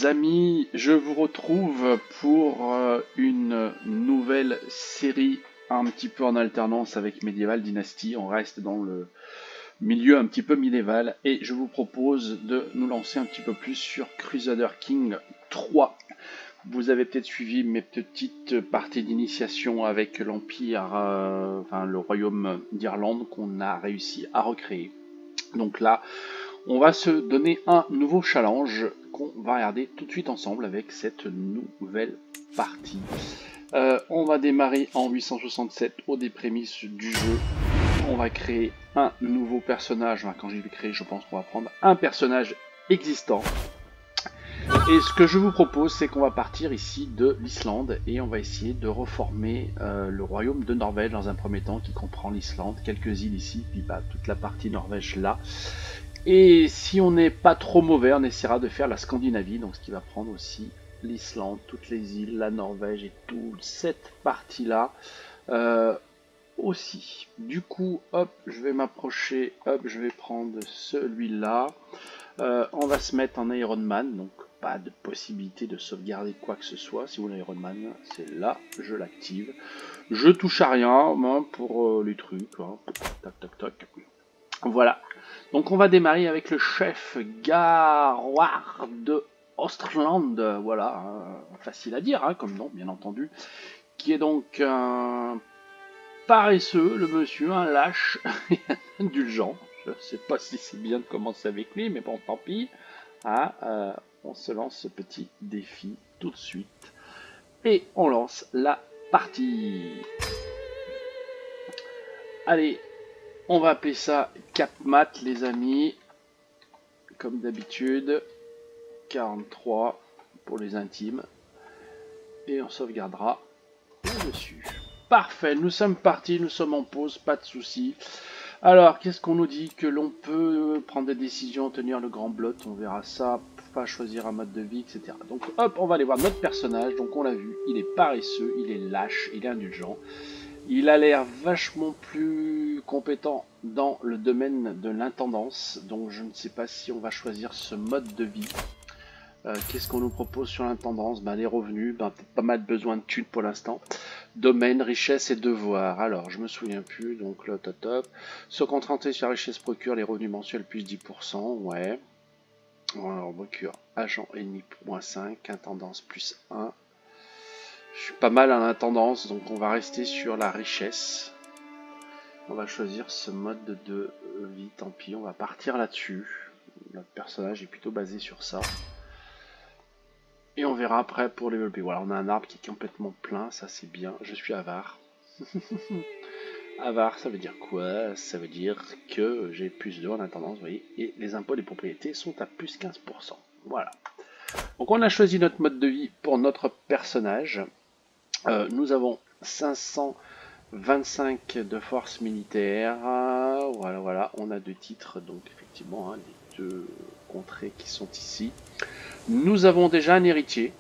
amis, je vous retrouve pour une nouvelle série un petit peu en alternance avec Medieval Dynasty. On reste dans le milieu un petit peu médiéval et je vous propose de nous lancer un petit peu plus sur Crusader King 3. Vous avez peut-être suivi mes petites parties d'initiation avec l'Empire, le royaume d'Irlande qu'on a réussi à recréer. Donc là, on va se donner un nouveau challenge qu'on va regarder tout de suite ensemble avec cette nouvelle partie. On va démarrer en 867 au des prémices du jeu. On va créer un nouveau personnage. Enfin, quand je vais créer, je pense qu'on va prendre un personnage existant. Et ce que je vous propose, c'est qu'on va partir ici de l'Islande et on va essayer de reformer le royaume de Norvège dans un premier temps, qui comprend l'Islande, quelques îles ici, puis toute la partie Norvège là. Et si on n'est pas trop mauvais, on essaiera de faire la Scandinavie, donc ce qui va prendre aussi l'Islande, toutes les îles, la Norvège et toute cette partie-là aussi. Du coup, hop, je vais m'approcher, hop, je vais prendre celui-là. On va se mettre en Iron Man, donc pas de possibilité de sauvegarder quoi que ce soit. Si vous voulez Iron Man, c'est là, je l'active. Je touche à rien pour les trucs, hein. Tac, tac, tac. Voilà. Donc on va démarrer avec le chef Garward de Osterland, voilà, facile à dire comme nom bien entendu, qui est donc un paresseux, le monsieur, un lâche et un indulgent. Je sais pas si c'est bien de commencer avec lui, mais bon tant pis. On se lance ce petit défi tout de suite et on lance la partie. Allez. On va appeler ça Capmat, les amis, comme d'habitude, 43 pour les intimes, et on sauvegardera là-dessus. Parfait, nous sommes partis, nous sommes en pause, pas de soucis. Alors, qu'est-ce qu'on nous dit? Que l'on peut prendre des décisions, tenir le grand blot, on verra ça, pas choisir un mode de vie, etc. Donc hop, on va aller voir notre personnage, donc on l'a vu, il est paresseux, il est lâche, il est indulgent. Il a l'air vachement plus compétent dans le domaine de l'intendance, donc je ne sais pas si on va choisir ce mode de vie. Qu'est-ce qu'on nous propose sur l'intendance? Les revenus, pas mal de besoin de thunes pour l'instant. Domaine, richesse et devoir. Alors, je me souviens plus, donc là, top. Se concentrer sur la richesse procure les revenus mensuels plus 10%, ouais. Alors, procure agent ennemi moins 5, intendance plus 1. Je suis pas mal en intendance, donc on va rester sur la richesse. On va choisir ce mode de vie, tant pis, on va partir là-dessus. Notre personnage est plutôt basé sur ça. Et on verra après pour développer. Voilà, on a un arbre qui est complètement plein, ça c'est bien. Je suis avare. Avare, ça veut dire quoi? Ça veut dire que j'ai plus 2 en intendance, vous voyez. Et les impôts des propriétés sont à plus 15%. Voilà. Donc on a choisi notre mode de vie pour notre personnage. Nous avons 525 de force militaire. Voilà, on a 2 titres, donc effectivement, les 2 contrées qui sont ici. Nous avons déjà un héritier.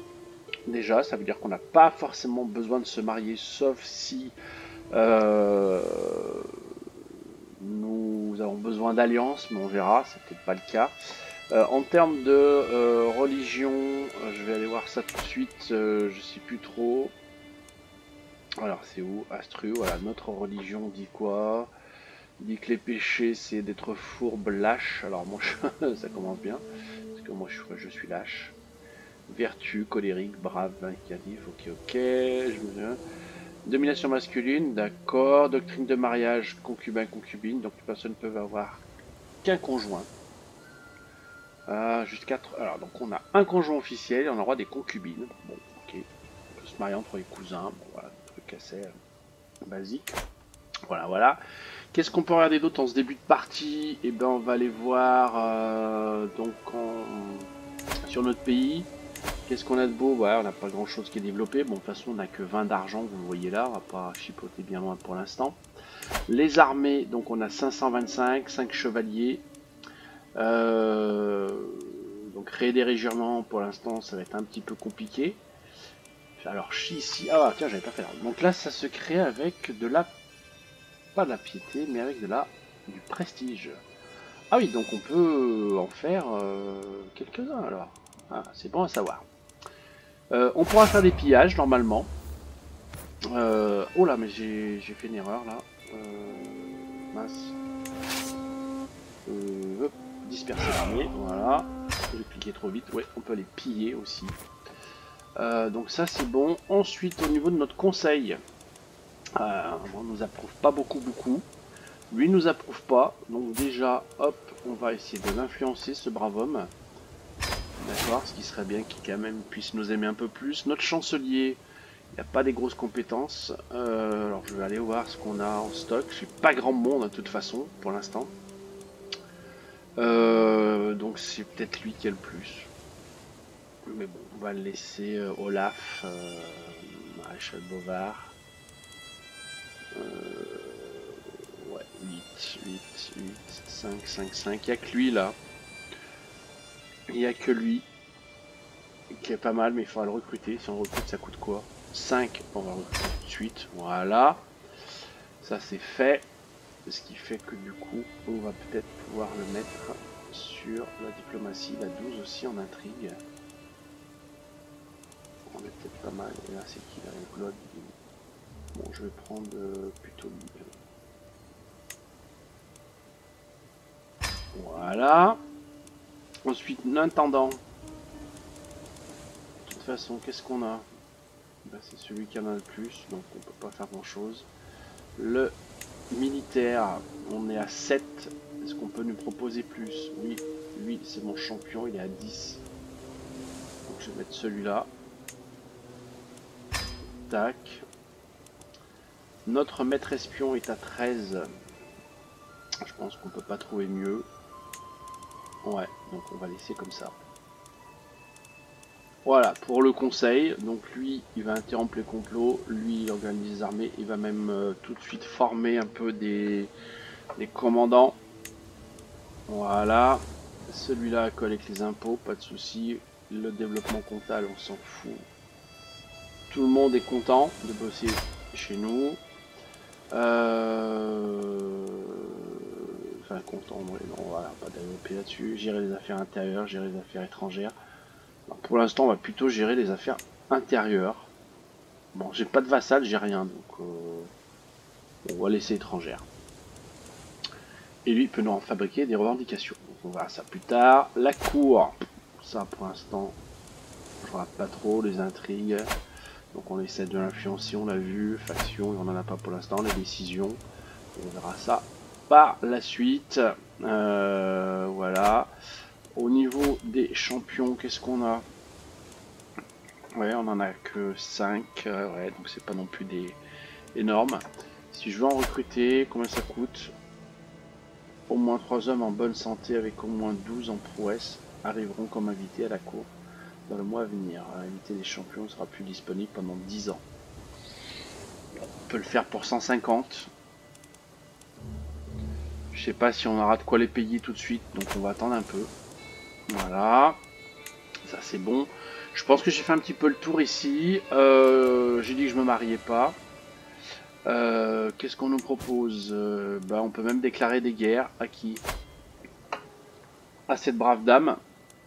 Déjà, ça veut dire qu'on n'a pas forcément besoin de se marier, sauf si nous avons besoin d'alliance, mais on verra, c'est peut-être pas le cas. En termes de religion, je vais aller voir ça tout de suite, je sais plus trop. Alors c'est où? Astru, voilà, notre religion dit quoi? Dit que les péchés c'est d'être fourbe, lâche. Alors moi ça commence bien, parce que moi je suis lâche. Vertu, colérique, brave, vindicatif, ok, domination masculine, d'accord. Doctrine de mariage, concubin, concubine, donc les personnes peuvent avoir qu'un conjoint. Juste 4. Alors donc on a un conjoint officiel et on a le droit des concubines. Bon, ok. On peut se marier entre les cousins, bon voilà. Assez basique. Voilà. Qu'est-ce qu'on peut regarder d'autre en ce début de partie? Eh ben on va aller voir sur notre pays. Qu'est-ce qu'on a de beau? On n'a pas grand chose qui est développé. Bon, de toute façon, on n'a que 20 d'argent, vous le voyez là. On va pas chipoter bien loin pour l'instant. Les armées, donc on a 525, 5 chevaliers. Donc créer des régiments, pour l'instant, ça va être un petit peu compliqué. Alors ici, tiens, j'avais pas fait là. Donc là ça se crée avec de la, pas de la piété, mais avec du prestige. Ah oui, donc on peut en faire quelques-uns alors. Ah, c'est bon à savoir. On pourra faire des pillages normalement. Oh là, mais j'ai fait une erreur là. Mince. Hop, disperser l'armée, voilà. J'ai cliqué trop vite. Ouais, on peut les piller aussi. Donc ça c'est bon. Ensuite, au niveau de notre conseil, on nous approuve pas beaucoup. Lui nous approuve pas. Donc déjà, hop, on va essayer de l'influencer, ce brave homme. D'accord, ce qui serait bien qu'il quand même puisse nous aimer un peu plus. Notre chancelier, il n'y a pas des grosses compétences. Alors je vais aller voir ce qu'on a en stock. Je suis pas grand monde de toute façon pour l'instant. Donc c'est peut-être lui qui a le plus. Mais bon, on va le laisser Olaf, Maréchal Bovard. Ouais, 8, 5. Il n'y a que lui là. Il n'y a que lui. Qui est pas mal, mais il faudra le recruter. Si on le recrute, ça coûte quoi? 5, on va le recruter tout de suite. Voilà. Ça c'est fait. Ce qui fait que du coup, on va peut-être pouvoir le mettre sur la diplomatie. La 12 aussi en intrigue. On est peut-être pas mal. Et là, c'est qui là? Claude. Bon, je vais prendre plutôt lui. Voilà. Ensuite, l'intendant. De toute façon, qu'est-ce qu'on a? Ben, c'est celui qui en a le plus, donc on peut pas faire grand chose. Le militaire, on est à 7. Est-ce qu'on peut nous proposer plus? Oui, lui c'est mon champion, il est à 10. Donc je vais mettre celui-là. Tac. Notre maître espion est à 13. Je pense qu'on peut pas trouver mieux. Ouais, donc on va laisser comme ça. Voilà, pour le conseil, donc lui, il va interrompre les complots, lui, il organise les armées, il va même tout de suite former un peu des commandants. Voilà, celui-là collecte les impôts, pas de souci. Le développement comptable, on s'en fout. Tout le monde est content de bosser chez nous. Enfin, content, ouais, non, voilà, pas d'AOP là-dessus. Gérer les affaires intérieures, gérer les affaires étrangères. Pour l'instant, on va plutôt gérer les affaires intérieures. Bon, j'ai pas de vassal, j'ai rien, donc on va laisser étrangère. Et lui, il peut nous en fabriquer des revendications. Donc on verra ça plus tard. La cour, ça pour l'instant, je rate pas trop, les intrigues. Donc on essaie de l'influencer, on l'a vu, faction, on n'en a pas pour l'instant, les décisions. On verra ça par la suite. Voilà. Au niveau des champions, qu'est-ce qu'on a? Ouais, on en a que 5, ouais, donc c'est pas non plus des énormes. Si je veux en recruter, combien ça coûte? Au moins 3 hommes en bonne santé avec au moins 12 en prouesse arriveront comme invités à la cour dans le mois à venir. L'invité des champions ne sera plus disponible pendant 10 ans. On peut le faire pour 150. Je sais pas si on aura de quoi les payer tout de suite, donc on va attendre un peu. Voilà. Ça c'est bon. Je pense que j'ai fait un petit peu le tour ici. J'ai dit que je me mariais pas. Qu'est-ce qu'on nous propose? Bah, on peut même déclarer des guerres. À qui? À cette brave dame.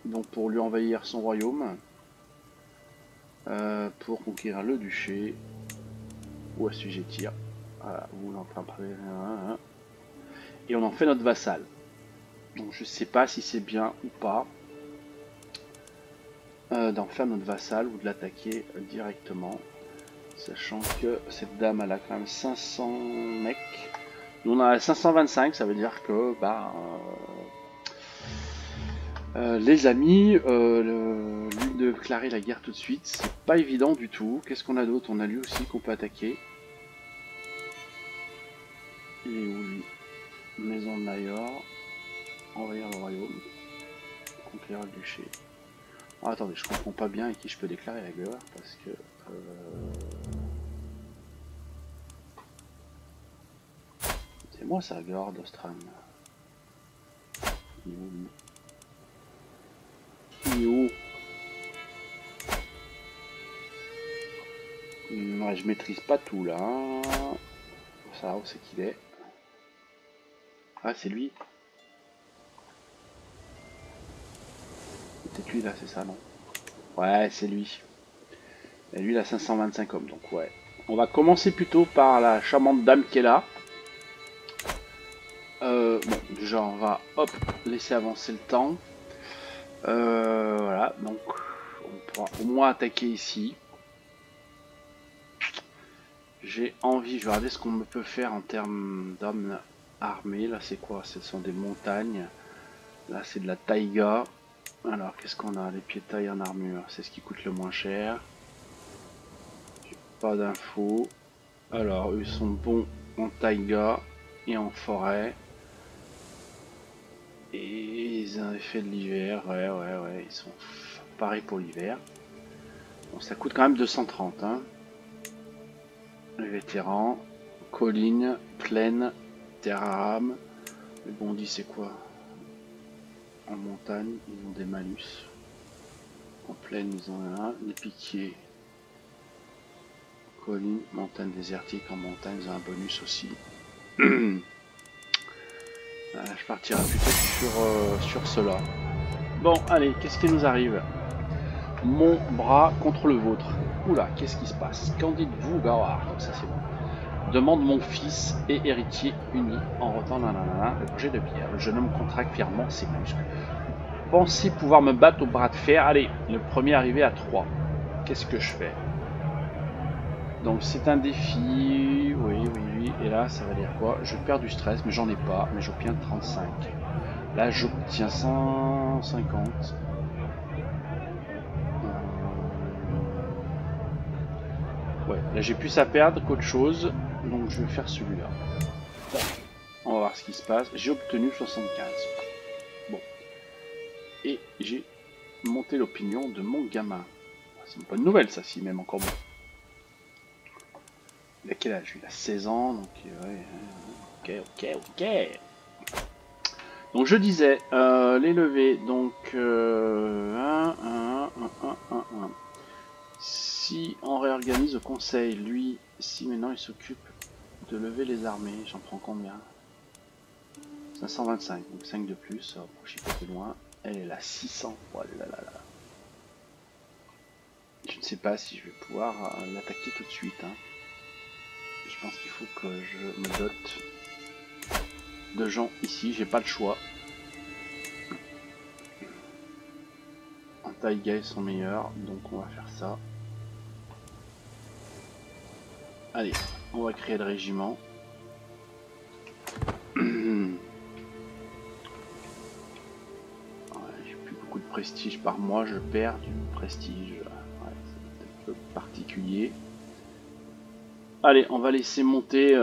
Donc pour lui envahir son royaume. Pour conquérir le duché. Ou assujettir. Voilà, vous en parlez. Et on en fait notre vassal. Donc je sais pas si c'est bien ou pas. D'en faire notre vassal ou de l'attaquer directement. Sachant que cette dame elle a quand même 500 mecs. Nous on a 525, ça veut dire que bah les amis, lui de déclarer la guerre tout de suite, c'est pas évident du tout. Qu'est-ce qu'on a d'autre? On a lui aussi qu'on peut attaquer. Il est où lui? Maison de Mayor. Envahir le royaume. Conquérir le duché. Oh, attendez, je comprends pas bien avec qui je peux déclarer la guerre parce que c'est moi ça, Gord d'Ostran. Il est où lui? Il est où? Ouais, je maîtrise pas tout là. Ça, où c'est qu'il est? Ah, c'est lui. C'est peut-être lui là, c'est ça, non? Ouais, c'est lui. Et lui, il a 525 hommes, donc ouais. On va commencer plutôt par la charmante dame qui est là. Bon, déjà, on va, hop, laisser avancer le temps. Voilà, donc on pourra au moins attaquer ici. J'ai envie, je vais regarder ce qu'on peut faire en termes d'hommes armés. Là, c'est quoi? Ce sont des montagnes. Là, c'est de la taïga. Alors, qu'est-ce qu'on a? Les pieds de taille en armure, c'est ce qui coûte le moins cher. J'ai pas d'infos. Alors, eux sont bons en taïga et en forêt. Et ils ont fait de l'hiver. Ouais, ils sont pareils pour l'hiver. Bon, ça coûte quand même 230, hein. Les vétérans, collines, plaines, terre arame. Les bandits, c'est quoi? En montagne, ils ont des malus. En plaine, ils ont un. Les piquiers, collines, montagne désertique. En montagne, ils ont un bonus aussi. Je partirai plutôt sur cela. Bon, allez, qu'est-ce qui nous arrive? Mon bras contre le vôtre. Oula, qu'est-ce qui se passe? Qu'en dites-vous, Gawar? Ça, c'est bon. Demande mon fils et héritier uni en rotant le projet de pierre. Le jeune homme contracte fièrement ses muscles. Pensez pouvoir me battre au bras de fer. Allez, le premier arrivé à 3. Qu'est-ce que je fais? Donc c'est un défi. Oui. Et là, ça va dire quoi? Je perds du stress, mais j'en ai pas. Mais j'obtiens 35. Là, j'obtiens 150. Ouais, là j'ai plus à perdre qu'autre chose. Donc je vais faire celui-là. On va voir ce qui se passe. J'ai obtenu 75. Bon. Et j'ai monté l'opinion de mon gamin. C'est une bonne nouvelle, ça, si même encore bon. Il a quel âge? Il a 16 ans, donc ouais. Ok. Donc je disais, les levées, donc 1. Si on réorganise au conseil, lui, si maintenant il s'occupe de lever les armées, j'en prends combien? 525, donc 5 de plus, ça va approcher un peu loin. Elle est là, 600. Oh là là. Je ne sais pas si je vais pouvoir l'attaquer tout de suite. Hein. Je pense qu'il faut que je me dote de gens ici, j'ai pas le choix. En taïga ils sont meilleurs, donc on va faire ça. Allez, on va créer le régiment. J'ai plus beaucoup de prestige par mois, je perds du prestige. Ouais, c'est un peu particulier. Allez, on va laisser monter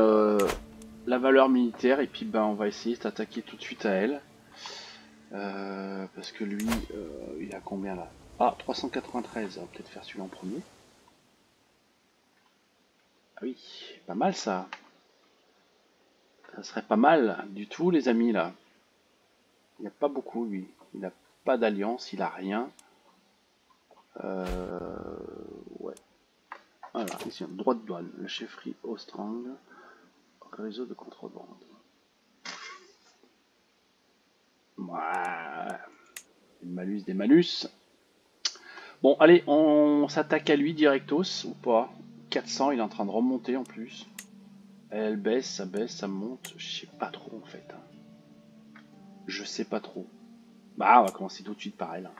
la valeur militaire et puis on va essayer d'attaquer tout de suite à elle. Parce que lui, il a combien là? Ah, 393, on va peut-être faire celui-là en premier. Ah oui, pas mal ça. Ça serait pas mal du tout les amis là. Il n'y a pas beaucoup lui. Il n'a pas d'alliance, il a rien. Ouais. Alors, ici, droit de douane, la chefferie Ostrang, réseau de contrebande. Ouais. Des malus. Bon, allez, on s'attaque à lui directos ou pas? 400, il est en train de remonter en plus. Elle baisse, ça monte. Je sais pas trop en fait. Je sais pas trop. Bah, on va commencer tout de suite par elle.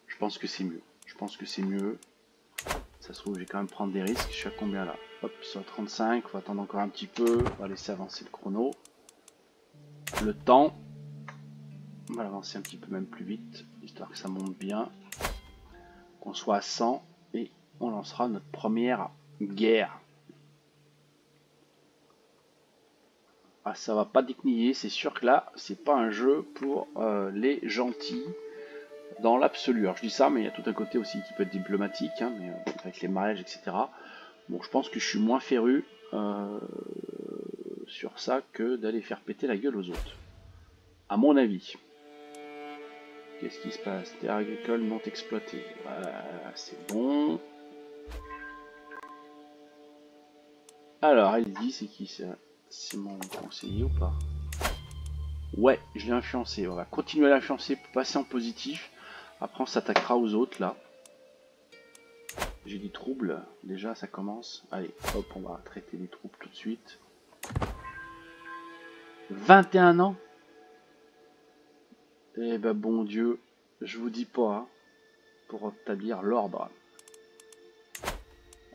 Je pense que c'est mieux. Ça se trouve, je vais quand même prendre des risques. Je suis à combien là? Hop, sur 35. On va attendre encore un petit peu. On va laisser avancer le chrono. Le temps. On va avancer un petit peu même plus vite, histoire que ça monte bien. Qu'on soit à 100 et on lancera notre première guerre. Ah, ça va pas décniller, c'est sûr que là, c'est pas un jeu pour les gentils dans l'absolu. Alors je dis ça, mais il y a tout un côté aussi qui peut être diplomatique, hein, mais, avec les mariages, etc. Bon, je pense que je suis moins féru sur ça que d'aller faire péter la gueule aux autres. À mon avis. Qu'est-ce qui se passe? Terre agricole non exploitée. Voilà, c'est bon. Alors, elle dit, c'est qui ça? C'est mon conseiller ou pas? Ouais, je l'ai influencé. On va continuer à l'influencer pour passer en positif. Après, on s'attaquera aux autres là. J'ai des troubles, déjà ça commence. Allez, hop, on va traiter les troubles tout de suite. 21 ans. Eh ben bon Dieu, je vous dis pas, hein, pour établir l'ordre.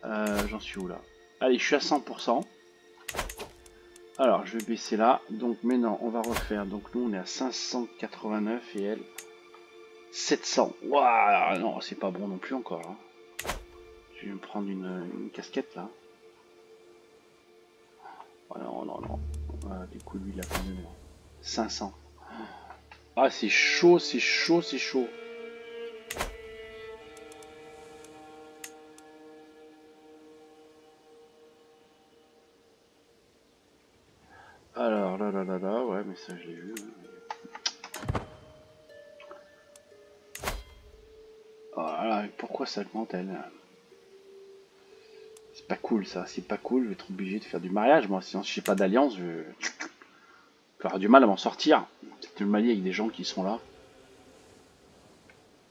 J'en suis où là? Allez, je suis à 100%. Alors, je vais baisser là. Donc maintenant, on va refaire. Donc nous, on est à 589 et elle, 700. Waouh, non, c'est pas bon non plus encore. Hein. Je vais me prendre une casquette là. Oh, non, non, non. Ah, du coup, lui, il a fait de moi. 500. Ah, c'est chaud, c'est chaud, c'est chaud. Alors, là, ouais, mais ça, je l'ai vu. Voilà, pourquoi ça augmente elle? C'est pas cool ça, c'est pas cool, je vais être obligé de faire du mariage, moi, sinon si j'ai pas d'alliance, je vais avoir du mal à m'en sortir. C'est le marier avec des gens qui sont là,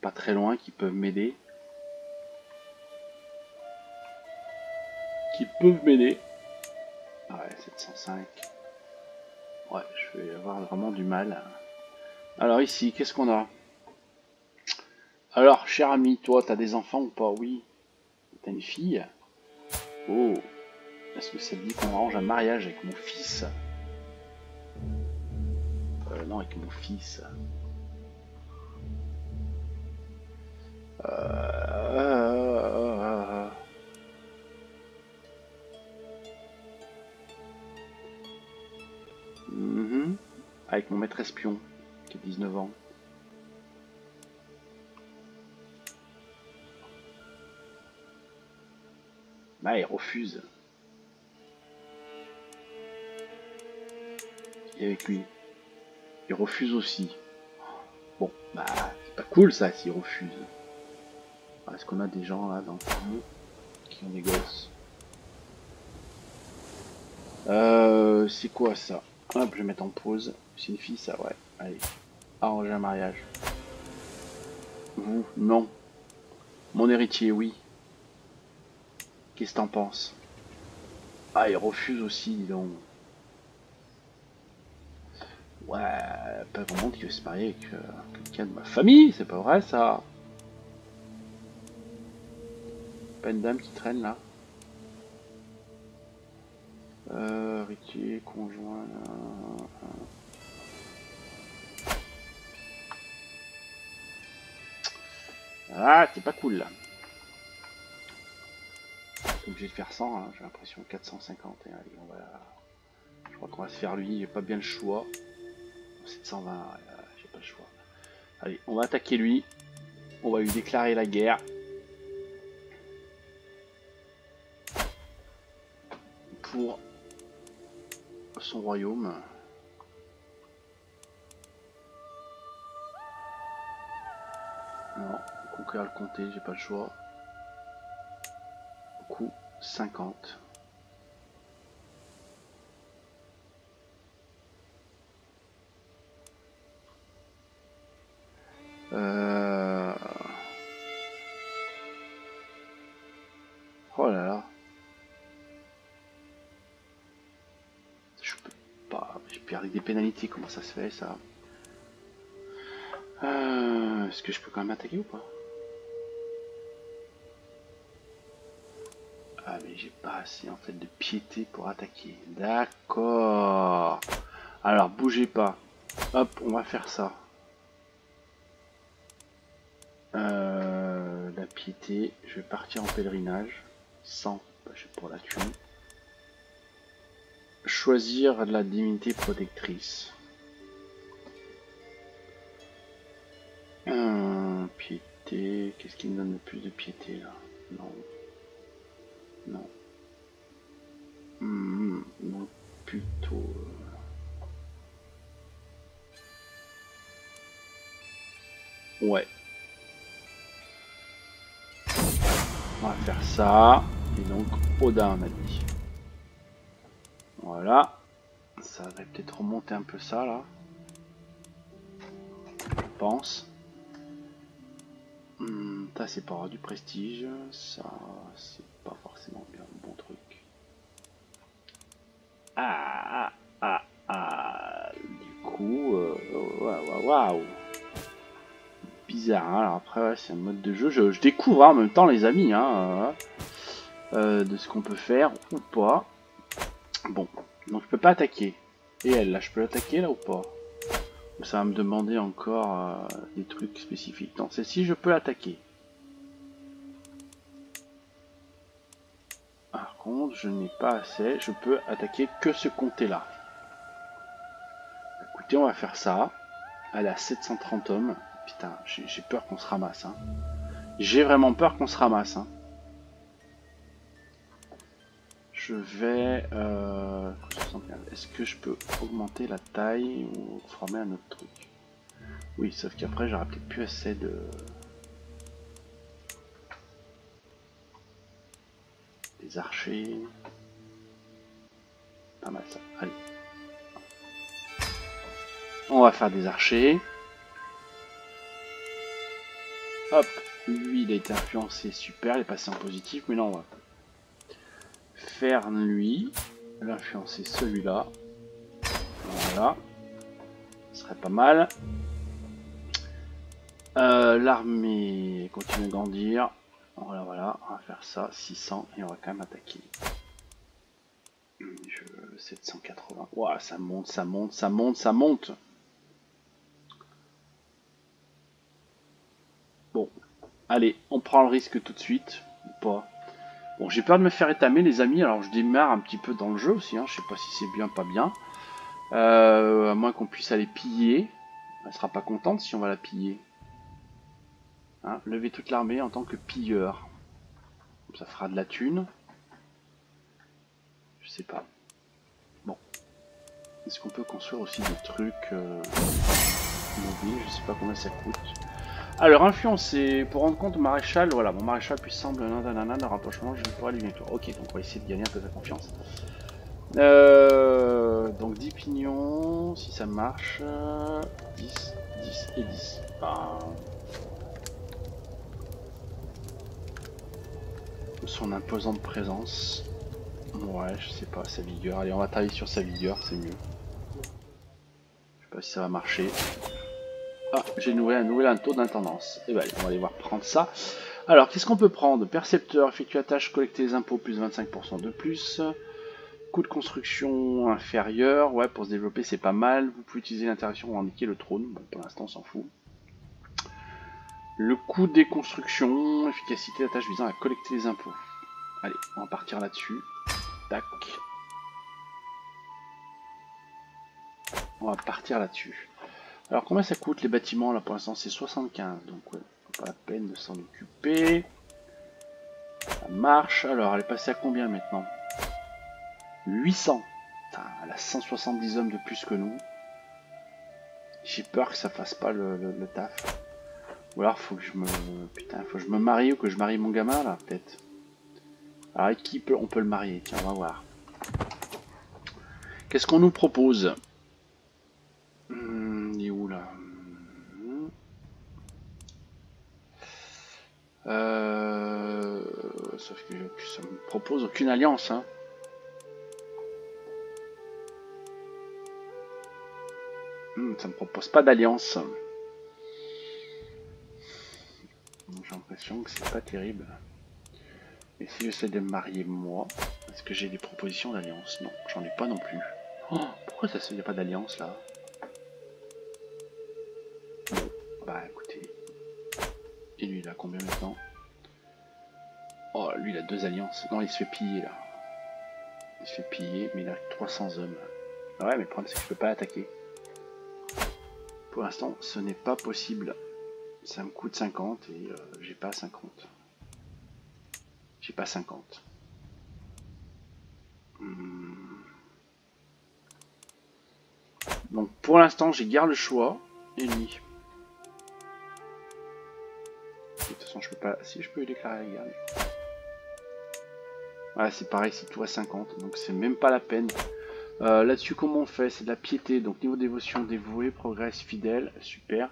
pas très loin, qui peuvent m'aider. Ouais, 705. Ouais, je vais avoir vraiment du mal. Alors ici, qu'est-ce qu'on a? Alors, cher ami, toi, t'as des enfants ou pas? Oui. T'as une fille? Oh. Est-ce que ça te dit qu'on arrange un mariage avec mon fils? Non, avec mon fils. Avec mon maître espion, qui a 19 ans. Ah, il refuse. Et avec lui. Il refuse aussi. Bon, bah, c'est pas cool ça s'il refuse. Est-ce qu'on a des gens là dans le film qui ont des gosses? C'est quoi ça? Hop, je vais mettre en pause. C'est une fille ça, ouais. Allez, arranger un mariage. Vous, non. Mon héritier, oui. Qu'est-ce que t'en penses? Ah, il refuse aussi, dis donc. Ouais, pas vraiment qu'il veut se marier avec quelqu'un de ma famille, c'est pas vrai ça. Pas une dame qui traîne là. Héritier, conjoint. Ah, c'est pas cool là. Je suis obligé de faire 100, hein, j'ai l'impression 450. Et allez, on va... Je crois qu'on va se faire lui, j'ai pas bien le choix. 720, j'ai pas le choix. Allez, on va attaquer lui. On va lui déclarer la guerre. Pour son royaume. Non, conquérir le comté, j'ai pas le choix. Coût 50. Oh là là. Je peux pas. J'ai perdu des pénalités. Comment ça se fait ça? Est-ce que je peux quand même attaquer ou pas? Ah mais j'ai pas assez en fait de piété pour attaquer. D'accord. Alors bougez pas. Hop, on va faire ça. La piété, je vais partir en pèlerinage. 100, je suis pour la thune. Choisir la divinité protectrice. Piété, qu'est-ce qui me donne le plus de piété là? Non. Non. Non, plutôt... Ouais. On va faire ça. Et donc, Odin, on a dit. Voilà. Ça va peut-être remonter un peu ça, là. Je pense. Ça c'est pas avoir du prestige, ça c'est pas forcément bien un bon truc. Du coup, waouh. Bizarre, hein. Alors après, ouais, c'est un mode de jeu. Je découvre hein, en même temps, les amis, hein, de ce qu'on peut faire ou pas. Bon, donc je peux pas attaquer. Et elle, là, je peux l'attaquer là ou pas? Ça va me demander encore des trucs spécifiques. Non, celle-ci, je peux l'attaquer. Par contre, je n'ai pas assez. Je peux attaquer que ce comté-là. Écoutez, on va faire ça. Elle a 730 hommes. Putain, j'ai peur qu'on se ramasse. Hein. J'ai vraiment peur qu'on se ramasse. Hein. Je vais... Est-ce que je peux augmenter la taille ou former un autre truc? Oui, sauf qu'après, j'aurai peut-être plus assez de... Des archers. Pas mal ça. Allez. On va faire des archers. Hop. Lui, il a été influencé. Super. Il est passé en positif. Mais là, on va faire lui. L'influencer celui-là. Voilà. Ce serait pas mal. L'armée continue à grandir. Voilà, on va faire ça. 600. Et on va quand même attaquer. 780. Ouah, ça monte, ça monte, ça monte, ça monte. Bon, allez, on prend le risque tout de suite. Ou pas. Bon, j'ai peur de me faire étamer, les amis. Alors, je démarre un petit peu dans le jeu aussi. Hein. Je sais pas si c'est bien, pas bien. À moins qu'on puisse aller piller. Elle sera pas contente si on va la piller. Hein, lever toute l'armée en tant que pilleur. Ça fera de la thune. Je sais pas. Bon. Est-ce qu'on peut construire aussi des trucs mobiles? Je sais pas combien ça coûte. Alors, influencer, pour rendre compte, maréchal, voilà, mon maréchal puissant de nanana, de rapprochement, je pourrais lui bientôt. Ok, donc on va essayer de gagner un peu de confiance. Donc 10 pignons, si ça marche, 10, 10 et 10. Ah. Son imposante présence. Ouais, je sais pas, sa vigueur. Allez, on va travailler sur sa vigueur, c'est mieux. Je sais pas si ça va marcher. Ah, j'ai un nouvel taux d'intendance. Et ben, on va aller voir prendre ça. Alors, qu'est-ce qu'on peut prendre? Percepteur, effectuer la tâche, collecter les impôts, plus 25% de plus. Coût de construction inférieur. Ouais, pour se développer, c'est pas mal. Vous pouvez utiliser l'interaction pour indiquer le trône. Bon, pour l'instant, on s'en fout. Le coût des constructions, efficacité, la tâche visant à collecter les impôts. Allez, on va partir là-dessus. Tac. On va partir là-dessus. Alors combien ça coûte les bâtiments là pour l'instant? C'est 75, donc ouais, pas la peine de s'en occuper. Ça marche. Alors elle est passée à combien maintenant? 800. Putain, elle a 170 hommes de plus que nous. J'ai peur que ça fasse pas le taf. Ou alors faut que je me... Putain, faut que je me marie ou que je marie mon gamin là peut-être. Alors avec qui on peut le marier? Tiens, on va voir. Qu'est-ce qu'on nous propose? Il est où là? Sauf que ça me propose aucune alliance. Hein. Ça me propose pas d'alliance. J'ai l'impression que c'est pas terrible. Et si j'essaie de me marier moi, est-ce que j'ai des propositions d'alliance? Non, j'en ai pas non plus. Oh, pourquoi ça se fait pas d'alliance là? Bon, bah écoutez. Et lui il a combien maintenant? Oh, lui il a 2 alliances. Non, il se fait piller là. Il se fait piller, mais il a 300 hommes. Ouais, mais le problème c'est que je peux pas attaquer. Pour l'instant, ce n'est pas possible. Ça me coûte 50 et j'ai pas 50. J'ai pas 50. Donc pour l'instant, j'ai garde le choix. Ennemi. De toute façon, je peux pas. Si je peux déclarer la guerre. Ouais, c'est pareil, c'est tout à 50. Donc c'est même pas la peine. Là-dessus, comment on fait? C'est de la piété. Donc niveau dévotion, dévoué, progresse, fidèle. Super.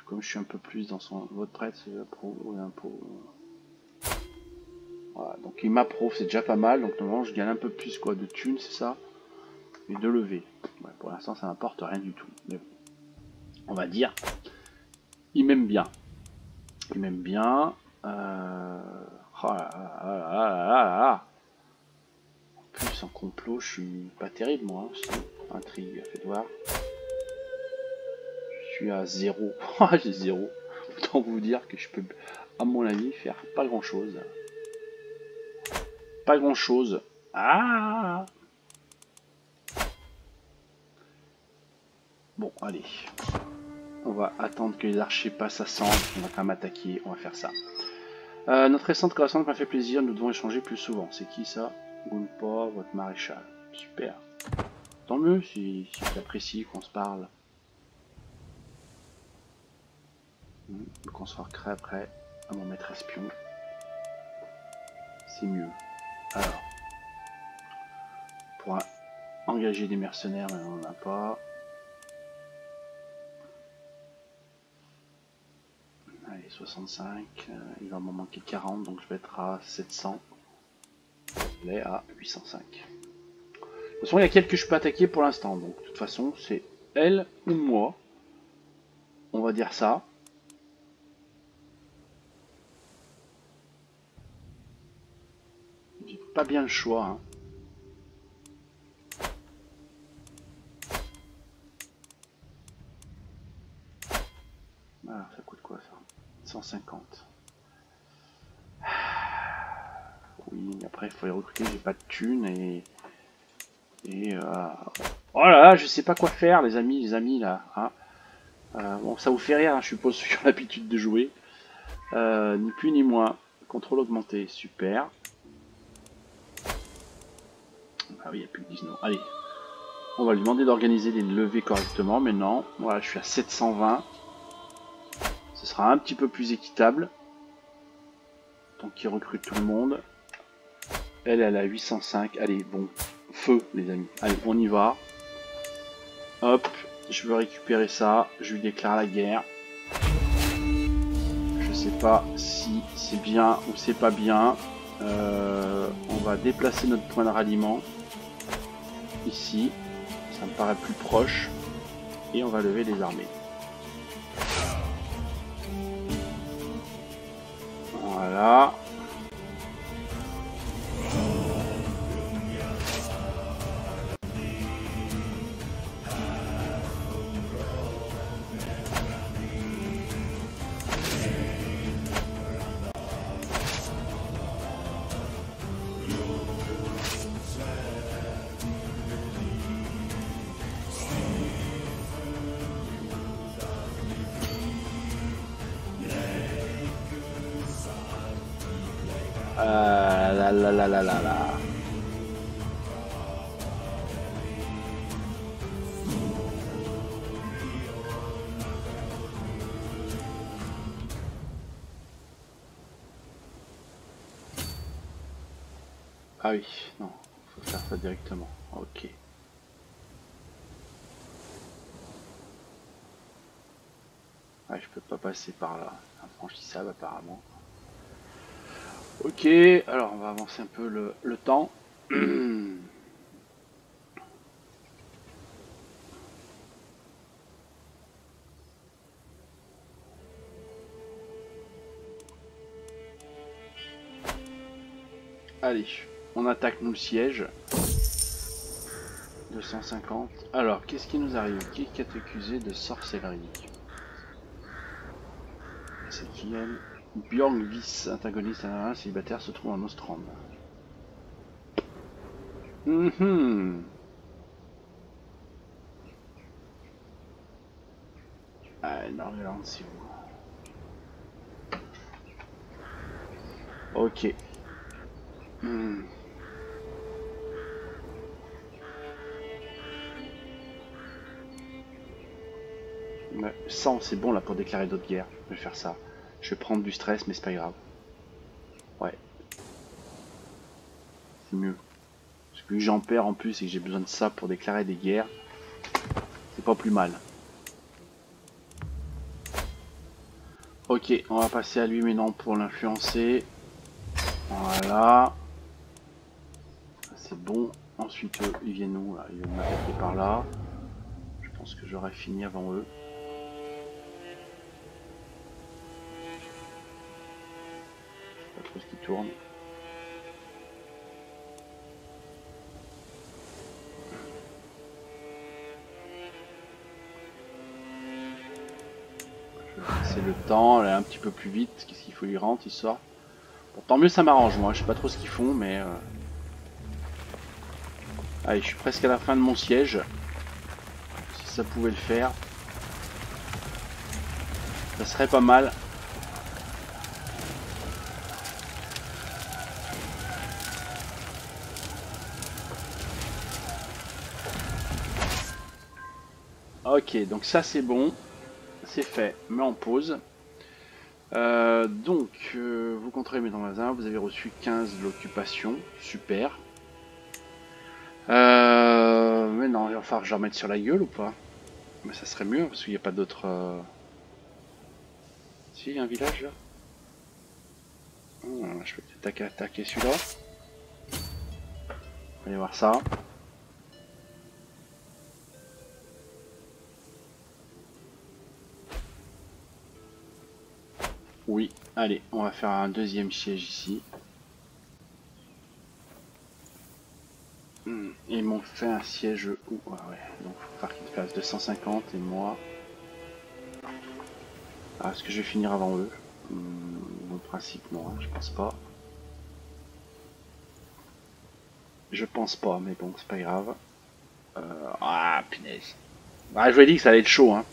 Comme je suis un peu plus dans son vote prêtre, c'est approuve ou impôt. Voilà, donc il m'approuve, c'est déjà pas mal. Donc normalement je gagne un peu plus quoi de thunes, c'est ça. Et de lever. Ouais, pour l'instant ça n'apporte rien du tout. Mais bon, on va dire, il m'aime bien. Il m'aime bien. Oh là là là là là. En plus en complot, je suis pas terrible moi. Intrigue, faites voir. Je suis à 0. J'ai 0. Autant vous dire que je peux, à mon avis, faire pas grand chose. Pas grand chose. Ah! Bon, allez. On va attendre que les archers passent à 100. On va quand même attaquer. On va faire ça. Notre récente correspondance m'a fait plaisir. Nous devons échanger plus souvent. C'est qui ça? Gunpor, votre maréchal. Super. Tant mieux si tu apprécies qu'on se parle. Qu'on se recrée après à mon maître espion. C'est mieux. Alors. Pour engager des mercenaires, mais on n'en a pas. Allez, 65. Il va m'en manquer 40, donc je vais être à 700. Il est à 805. De toute façon, il y a quelques que je peux attaquer pour l'instant. Donc, de toute façon, c'est elle ou moi. On va dire ça. J'ai pas bien le choix. Hein. Alors, ça coûte quoi ça? 150. Oui, après, il faut les recruter. J'ai pas de thunes oh là là, je sais pas quoi faire, les amis là. Hein. Bon, ça vous fait rire, hein, je suppose, ceux qui ont l'habitude de jouer. Ni plus ni moins. Contrôle augmenté, super. Ah oui, il n'y a plus que 19. Allez, on va lui demander d'organiser les levées correctement. Mais non, voilà, je suis à 720. Ce sera un petit peu plus équitable. Donc il recrute tout le monde. Elle est à 805. Allez, bon, feu les amis. Allez, on y va. Hop, je veux récupérer ça. Je lui déclare la guerre. Je sais pas si c'est bien ou c'est pas bien. On va déplacer notre point de ralliement. Ici. Ça me paraît plus proche. Et on va lever les armées. Voilà. Là. Ah oui, non, faut faire ça directement. Ok. Ah, je peux pas passer par là. Infranchissable apparemment. Ok, alors on va avancer un peu le temps. Allez, on attaque nous le siège. 250. Alors, qu'est-ce qui nous arrive? Qui est accusé de sorcellerie? C'est qui elle? Bjornvis, antagoniste à célibataire, se trouve en Ostrand. Ah, Norveland, c'est où? Ok. Mais 100, c'est bon là pour déclarer d'autres guerres. Je vais faire ça. Je vais prendre du stress, mais c'est pas grave. Ouais. C'est mieux. Parce que j'en perds en plus et que j'ai besoin de ça pour déclarer des guerres, c'est pas plus mal. Ok, on va passer à lui maintenant pour l'influencer. Voilà. C'est bon. Ensuite, eux, ils viennent où là? Ils viennent m'attaquer par là. Je pense que j'aurais fini avant eux. Pas trop ce qui tourne. Je vais passer le temps, aller un petit peu plus vite. Qu'est-ce qu'il faut lui rendre? Il sort. Bon, tant mieux, ça m'arrange. Moi, je sais pas trop ce qu'ils font, mais. Allez, je suis presque à la fin de mon siège. Si ça pouvait le faire, ça serait pas mal. Ok, donc ça c'est bon. C'est fait. Mets en pause. Vous contrôlez mes magasins. Vous avez reçu 15 de l'occupation. Super. Mais non, il va falloir que je remette sur la gueule ou pas? Mais ça serait mieux parce qu'il n'y a pas d'autres. Si, il y a un village là. Je peux peut-être attaquer celui-là. Allez voir ça. Oui, allez, on va faire un deuxième siège ici. Et ils m'ont fait un siège où? Ouais, donc il faut faire qu'il fasse 250 et moi. Ah, est-ce que je vais finir avant eux? Dans le principe, non, hein, je pense pas. Je pense pas, mais bon, c'est pas grave. Ah, punaise. Ah, je vous ai dit que ça allait être chaud, hein.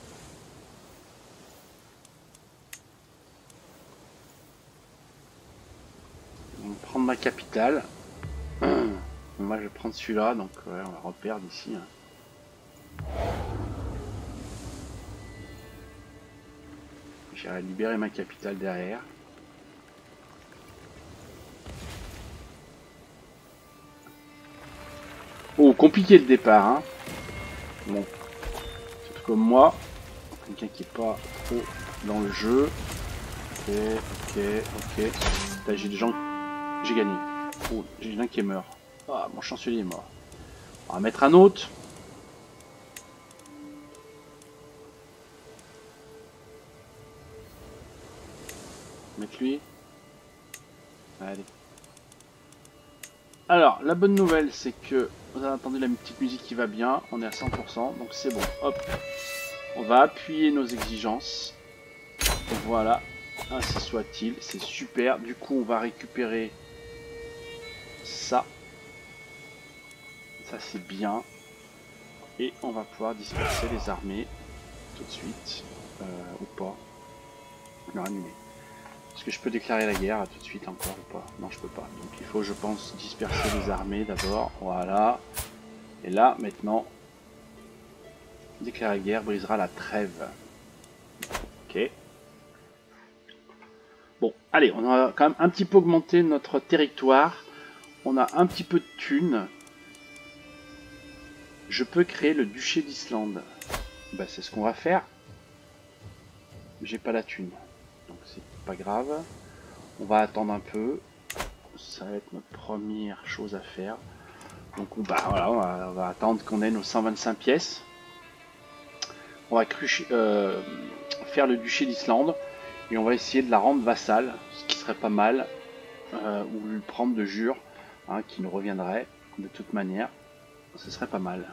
On va prendre ma capitale. Moi, je vais prendre celui-là, donc ouais, on va reperdre ici. Hein. J'irai libérer ma capitale derrière. Oh, compliqué le départ, hein. Bon, surtout comme moi, quelqu'un qui est pas trop dans le jeu. Ok. Là, j'ai des gens. J'ai gagné. Oh, j'ai un qui est mort. Ah, mon chancelier est mort. On va mettre un autre. Mettre lui. Allez. Alors, la bonne nouvelle, c'est que vous avez entendu la petite musique qui va bien. On est à 100%, donc c'est bon. Hop. On va appuyer nos exigences. Voilà. Ainsi soit-il. C'est super. Du coup, on va récupérer ça. Ça, c'est bien. Et on va pouvoir disperser les armées tout de suite. Ou pas. Non, annuler. Est-ce que je peux déclarer la guerre tout de suite encore ou pas? Non, je peux pas. Donc il faut, je pense, disperser les armées d'abord. Voilà. Et là, maintenant, déclarer la guerre brisera la trêve. Ok. Bon, allez, on a quand même un petit peu augmenté notre territoire. On a un petit peu de thunes. Je peux créer le duché d'Islande. Bah, c'est ce qu'on va faire. J'ai pas la thune. Donc c'est pas grave. On va attendre un peu. Ça va être notre première chose à faire. Donc voilà, on va attendre qu'on ait nos 125 pièces. On va faire le duché d'Islande. Et on va essayer de la rendre vassale. Ce qui serait pas mal. Ou lui prendre de jure. Hein, qui nous reviendrait de toute manière. Ce serait pas mal.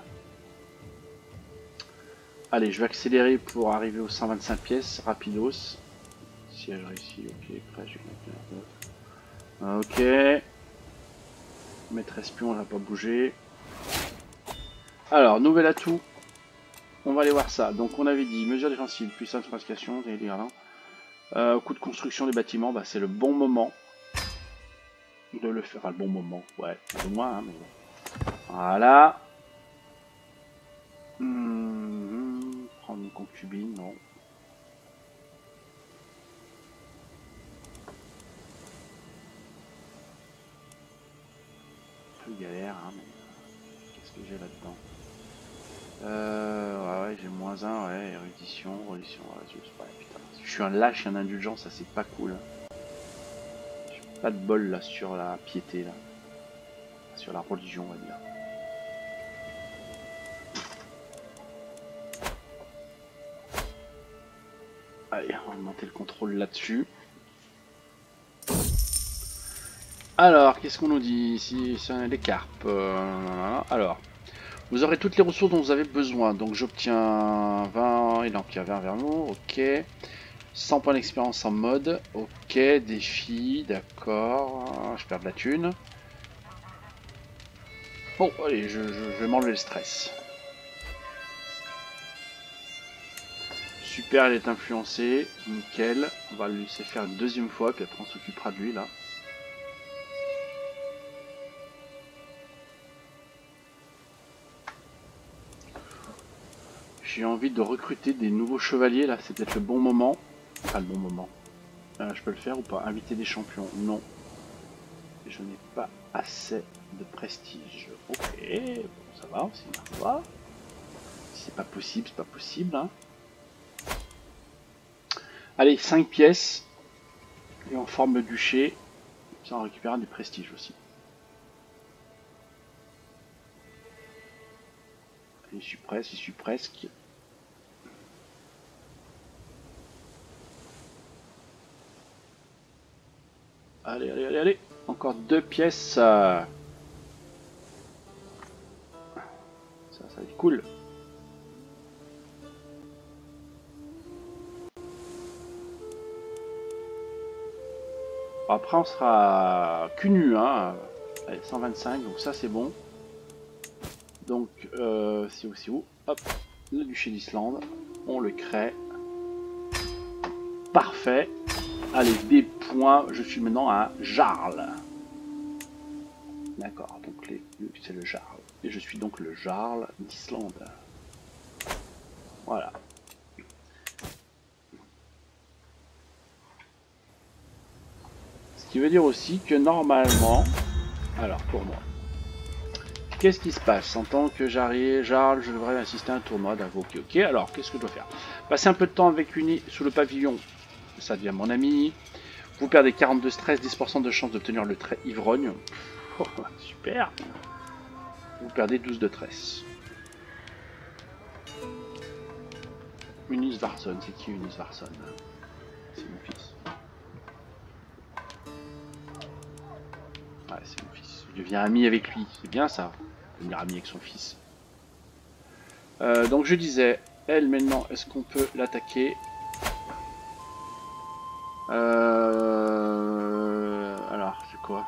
Allez, je vais accélérer pour arriver aux 125 pièces. Rapidos. Siège réussi. Ok, prêt. Ok. Maître espion, on n'a pas bougé. Alors, nouvel atout. On va aller voir ça. Donc, on avait dit mesure défensive, puissance de fabrication, coût de construction des bâtiments. Bah, c'est le bon moment de le faire. Enfin, le bon moment. Ouais, plus ou moins. Hein, mais bon. Voilà. Prendre une concubine, non. Un peu galère, hein, mais qu'est-ce que j'ai là-dedans? Ouais, pareil, j'ai moins 1, ouais, érudition, religion, ouais, putain. Je suis un lâche et un indulgent, ça c'est pas cool. J'ai pas de bol là sur la piété là. Sur la religion on va dire. Allez, on va augmenter le contrôle là-dessus. Alors, qu'est-ce qu'on nous dit ici? C'est les carpes. Alors, vous aurez toutes les ressources dont vous avez besoin. Donc j'obtiens 20, il en obtient 20 vermouth, ok. 100 points d'expérience en mode, ok. Défi, d'accord. Je perds de la thune. Bon, allez, je vais m'enlever le stress. Super, elle est influencée, nickel. On va le laisser faire une deuxième fois, puis après on s'occupera de lui là. J'ai envie de recruter des nouveaux chevaliers là, c'est peut-être le bon moment. Enfin, le bon moment. Je peux le faire ou pas? Inviter des champions? Non. Je n'ai pas assez de prestige. Ok, bon, ça va, c'est une fois. Si c'est pas possible, c'est pas possible. Hein. Allez, 5 pièces. Et en forme de duché. Ça en récupérera du prestige aussi. J'y suis presque. Allez, allez, allez, allez. Encore 2 pièces. Ça va être cool. Après, on sera cul nu. Hein. Allez, 125. Donc ça, c'est bon. Donc, c'est où? Hop. Le duché d'Islande. On le crée. Parfait. Allez, des points. Je suis maintenant à Jarl. D'accord, donc c'est le Jarl. Et je suis donc le Jarl d'Islande. Voilà. Ce qui veut dire aussi que normalement... Alors, pour moi. Qu'est-ce qui se passe? En tant que Jarl, je devrais assister à un tournoi. Ok, ok. Alors, qu'est-ce que je dois faire? Passer un peu de temps avec Uni sous le pavillon. Ça devient mon ami. Vous perdez 42 stress, 10% de chance d'obtenir le trait ivrogne. Oh, super. Vous perdez 12 de tresse. Unis Varson, c'est qui Unis Varson? C'est mon fils. Ouais, c'est mon fils. Je deviens ami avec lui. C'est bien ça, devenir ami avec son fils. Donc je disais, elle maintenant, est-ce qu'on peut l'attaquer? Alors, c'est quoi?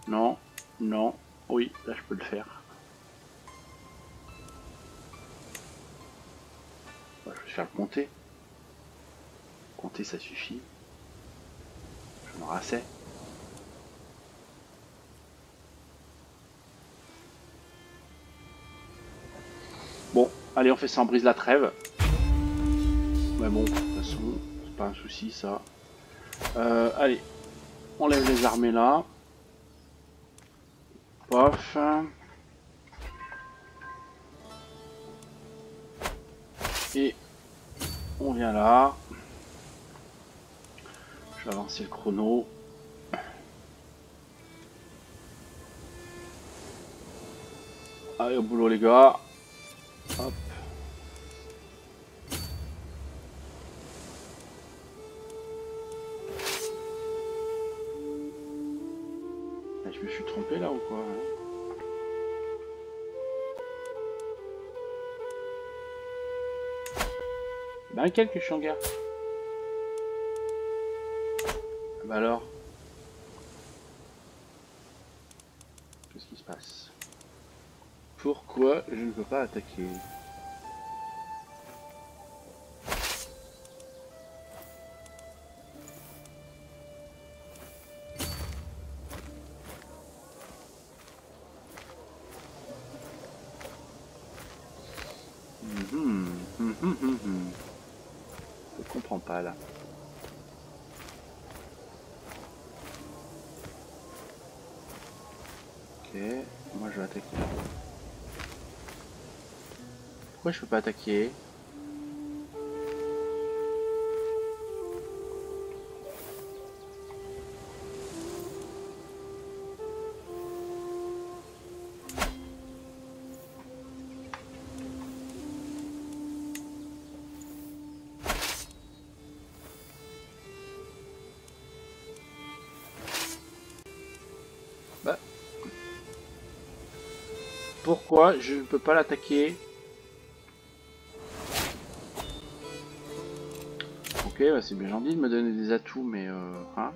Non, non, oui, là je peux le faire. Je vais faire le compter. Compter, ça suffit. J'en aurai assez. Bon, allez, on fait ça, on brise la trêve. Mais bon, de toute façon, c'est pas un souci ça. Allez, on lève les armées là. Pof. Et on vient là. Je vais avancer le chrono. Allez au boulot les gars. Hop. Je me suis trompé là ou quoi? Ben quel que je suis en guerre. Bah alors. Qu'est-ce qui se passe? Pourquoi je ne peux pas attaquer? Je comprends pas là. Ok, moi je vais attaquer là. Pourquoi je peux pas attaquer? Bah. Pourquoi je ne peux pas l'attaquer? Ok, bah c'est bien gentil de me donner des atouts, mais hein?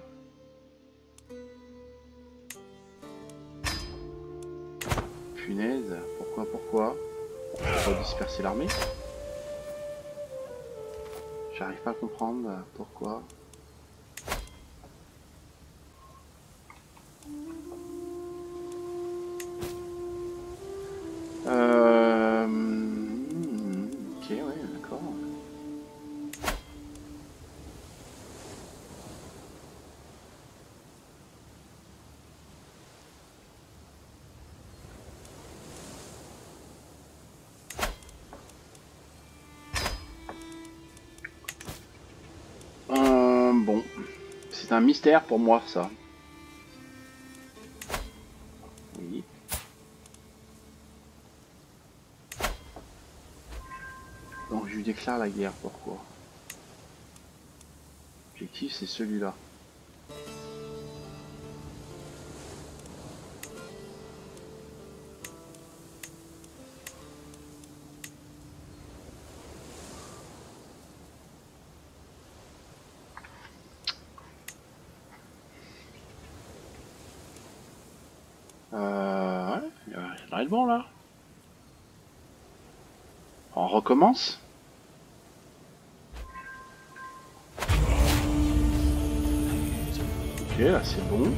Punaise, pourquoi? On va disperser l'armée? J'arrive pas à comprendre pourquoi. Ok, ouais, d'accord. Bon, c'est un mystère pour moi ça. Oui. Donc je lui déclare la guerre, pourquoi? L'objectif c'est celui-là. Ouais, il y a rien de bon là. On recommence. Ok, là c'est bon.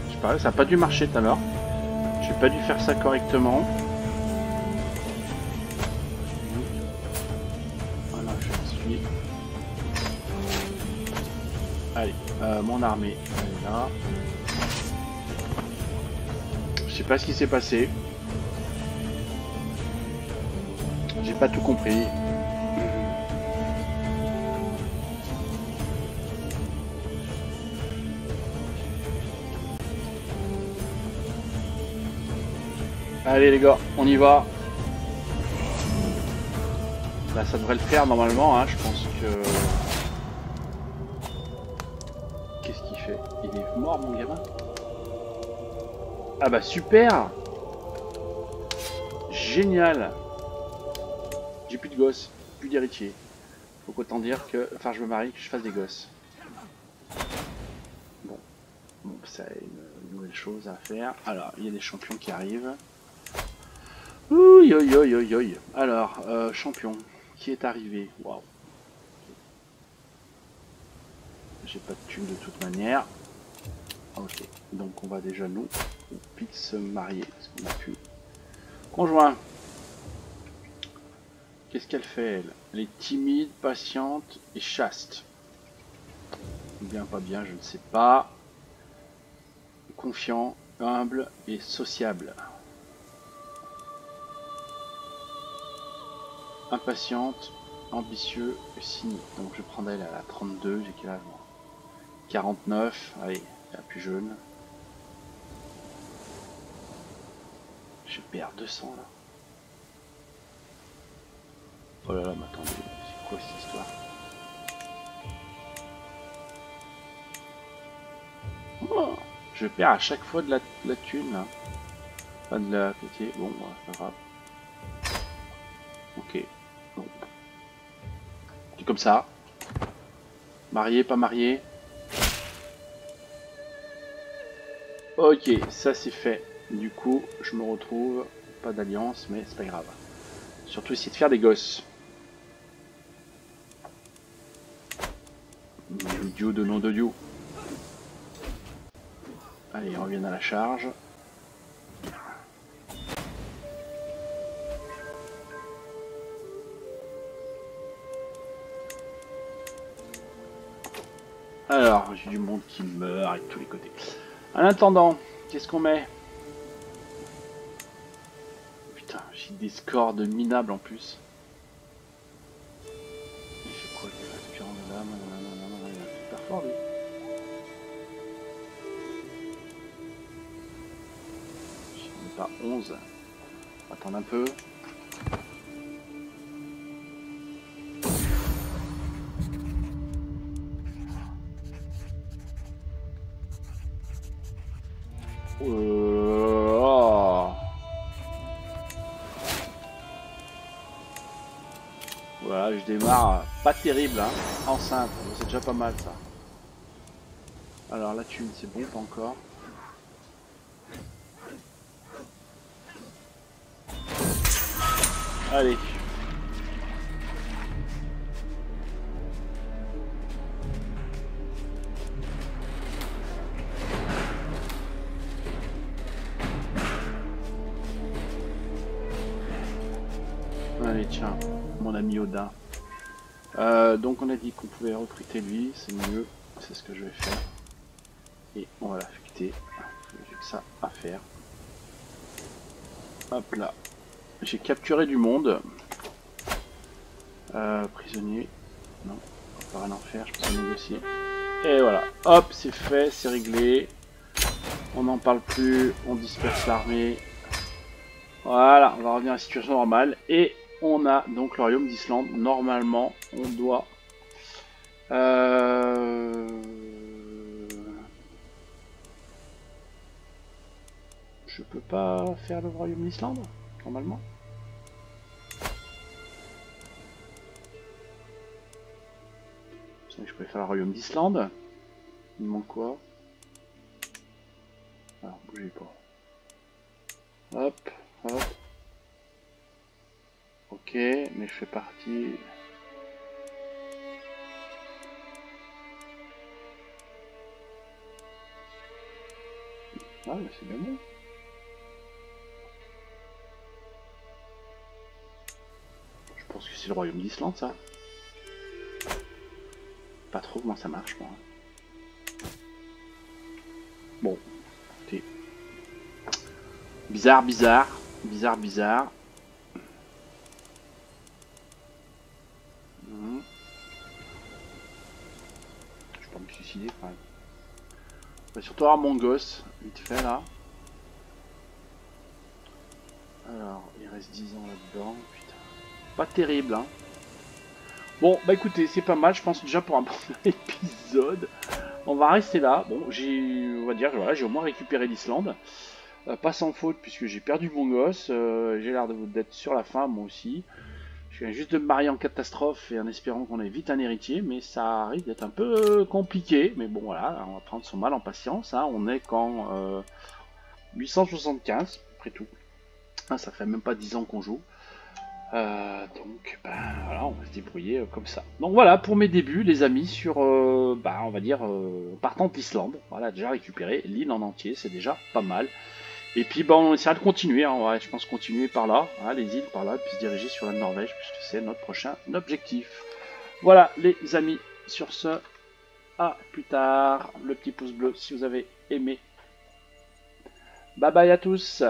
Je sais pas, ça a pas dû marcher tout à l'heure. J'ai pas dû faire ça correctement. Voilà, je suis. Allez, mon armée, elle est là. Je sais pas ce qui s'est passé. J'ai pas tout compris. Allez les gars, on y va. Là ça devrait le faire normalement, hein, je pense que... Qu'est-ce qu'il fait? Il est mort mon gamin? Ah bah super! Génial! J'ai plus de gosses, plus d'héritiers. Faut qu'autant dire que... Enfin je me marie, que je fasse des gosses. Bon, ça a une nouvelle chose à faire. Alors, il y a des champions qui arrivent. Ouh, alors, champion qui est arrivé. Waouh. J'ai pas de thune de toute manière. Ok, donc on va déjà nous vite se marier parce qu'on a pu. Conjoint. Qu'est-ce qu'elle fait elle? Elle est timide, patiente et chaste. Bien, pas bien, je ne sais pas. Confiant, humble et sociable. Impatiente, ambitieux et cynique. Donc je prendrai elle à la 32, j'ai quel âge moi? 49, allez, la plus jeune. Je perds 200 là. Oh là là, mais attendez, c'est quoi cette histoire? Oh, je perds à chaque fois de la thune là. Pas de la côté, bon, c'est pas grave. Ok, bon. C'est comme ça. Marié, pas marié. Ok, ça c'est fait. Du coup, je me retrouve, pas d'alliance, mais c'est pas grave. Surtout essayer de faire des gosses. Dieu de nom de Dieu. Allez, on revient à la charge. Alors, j'ai du monde qui meurt avec tous les côtés. En attendant, qu'est-ce qu'on met? Putain, des scores de minables en plus. Il fait quoi le aspirant de l'âme? Il est super fort lui. On n'est pas 11. On va attendre un peu. Oh. Voilà, je démarre pas terrible, hein, enceinte, c'est déjà pas mal ça. Alors la thune, c'est bon, pas encore. Allez. Allez, tiens, mon ami Odin. Donc on a dit qu'on pouvait recruter lui, c'est mieux, c'est ce que je vais faire. Et on va l'affecter, j'ai que ça à faire. Hop là, j'ai capturé du monde. Prisonnier, non, on va rien en faire, je peux pas négocier. Et voilà, hop, c'est fait, c'est réglé. On n'en parle plus, on disperse l'armée. Voilà, on va revenir à la situation normale. Et on a donc le royaume d'Islande. Normalement, on doit... Je peux pas faire le royaume d'Islande, normalement. Je peux faire le royaume d'Islande. Il me manque quoi? Alors, bougez pas. Hop, hop. Ok, mais je fais partie... Ah, mais c'est bien bon. Je pense que c'est le royaume d'Islande, ça. Pas trop comment ça marche, moi. Bon, écoutez. Bizarre, bizarre. Bizarre, bizarre. Je peux me suicider quand même. On va surtout avoir mon gosse, vite fait là. Alors, il reste 10 ans là-dedans. Putain. Pas terrible, hein. Bon, bah écoutez, c'est pas mal, je pense déjà pour un premier épisode. On va rester là. Bon, on va dire, voilà, j'ai au moins récupéré l'Islande. Pas sans faute, puisque j'ai perdu mon gosse. J'ai l'air d'être sur la fin, moi aussi. Je viens juste de me marier en catastrophe et en espérant qu'on ait vite un héritier, mais ça risque d'être un peu compliqué. Mais bon, voilà, on va prendre son mal en patience. Hein. On est qu'en 875, après tout. Ah, ça fait même pas 10 ans qu'on joue. Donc, ben, voilà, on va se débrouiller comme ça. Donc voilà, pour mes débuts, les amis, sur, ben, on va dire, partant d'Islande. Voilà, déjà récupéré l'île en entier, c'est déjà pas mal. Et puis, ben, on essaiera de continuer, hein, ouais, je pense continuer par là, hein, les îles par là, puis se diriger sur la Norvège, puisque c'est notre prochain objectif. Voilà, les amis, sur ce, à plus tard. Le petit pouce bleu si vous avez aimé. Bye bye à tous.